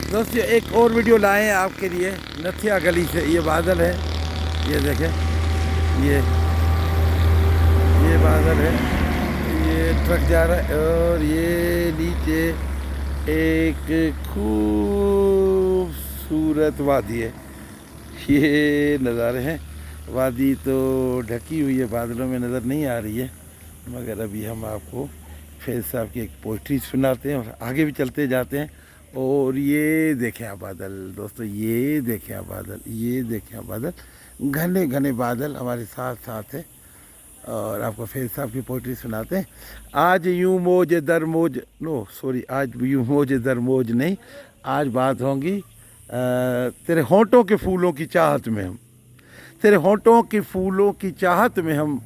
दोस्तों एक और वीडियो लाए हैं आपके लिए नथिया गली से। ये बादल है, ये देखें, ये बादल है, ये ट्रक जा रहा है और ये नीचे एक खूबसूरत वादी है। ये नज़ारे हैं। वादी तो ढकी हुई है, बादलों में नज़र नहीं आ रही है, मगर अभी हम आपको फैज़ साहब की एक पोइट्री सुनाते हैं और आगे भी चलते जाते हैं। और ये देखें आप बादल दोस्तों, ये देखें आप बादल, ये देखें आप बादल, घने घने बादल हमारे साथ साथ है। और आपको फैज़ साहब की पोइट्री सुनाते हैं। आज यूं मौज दर मौज, नो सॉरी, आज यूं मौज दर मौज नहीं, आज बात होंगी तेरे होंठों के फूलों की चाहत में हम, तेरे होंठों के फूलों की चाहत में हम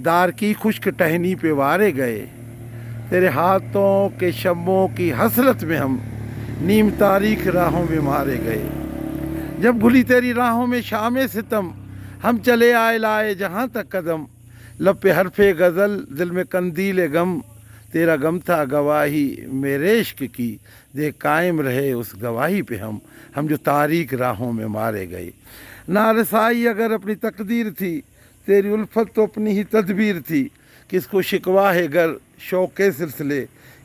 दार की खुश्क टहनी पे वारे गए। तेरे हाथों के शम्मों की हसरत में हम नीम तारीख राहों में मारे गए। जब घुली तेरी राहों में शाम सितम, हम चले आए लाए जहाँ तक कदम। लब पे हरफे गज़ल, दिल में कंदील गम, तेरा गम था गवाही मेरे इश्क की, देख कायम रहे उस गवाही पे हम जो तारीख राहों में मारे गए। नारसाई अगर अपनी तकदीर थी, तेरी उल्फत तो अपनी ही तदबीर थी। किसको शिकवा है गर शौक़ के सिलसिले,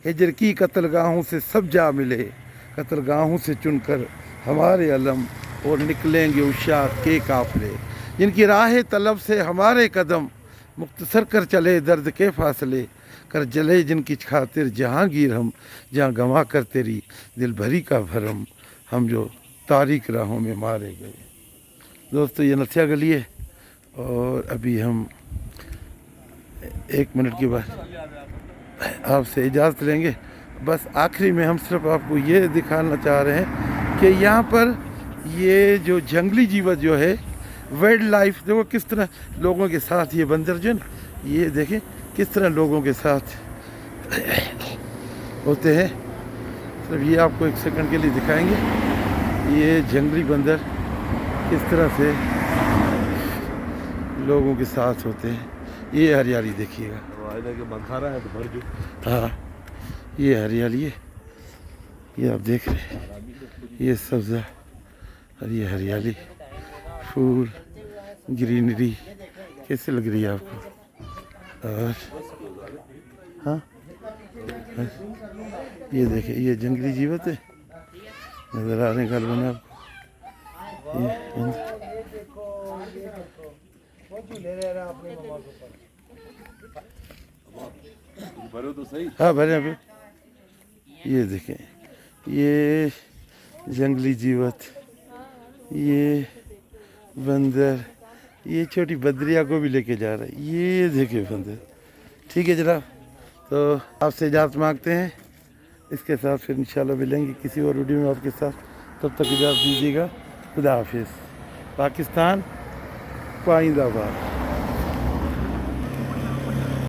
हिजर की कत्लगाहों से सब जा मिले। कत्लगाहों से चुनकर हमारे अलम, और निकलेंगे उशाक के काफ़िले। जिनकी राह तलब से हमारे कदम, मुख्तसर कर चले दर्द के फासले। कर जले जिनकी खातिर जहांगीर हम, जहाँ गंवा कर तेरी दिल भरी का भरम, हम जो तारीख राहों में मारे गए। दोस्तों ये नथिया गली है और अभी हम 1 मिनट के बाद आपसे इजाज़त लेंगे। बस आखिरी में हम सिर्फ आपको ये दिखाना चाह रहे हैं कि यहाँ पर ये जो जंगली जीवन जो है, वाइल्ड लाइफ, देखो किस तरह लोगों के साथ ये बंदर जो है, ये देखें किस तरह लोगों के साथ होते हैं। सिर्फ ये आपको 1 सेकंड के लिए दिखाएंगे, ये जंगली बंदर किस तरह से लोगों के साथ होते हैं। ये हरियाली देखिएगा, हाँ ये हरियाली है, ये आप देख रहे हैं, ये सब्ज़ा और ये हरियाली, फूल, ग्रीनरी कैसे लग रही है आपको। और हाँ ये देखिए, ये जंगली जीवत है, नज़र आ रहे हैं गाल बने आपको। हाँ भरे अभी। ये देखें, ये जंगली जीवत, ये बंदर, ये छोटी बदरिया को भी लेके जा रहा है। ये देखे बंदर। ठीक है जनाब, तो आपसे इजाज़त मांगते हैं। इसके साथ फिर इंशाल्लाह मिलेंगे किसी और वीडियो में आपके साथ। तब तक इजाज़त दीजिएगा। खुदा हाफिज़। पाकिस्तान पाइंदाबाद।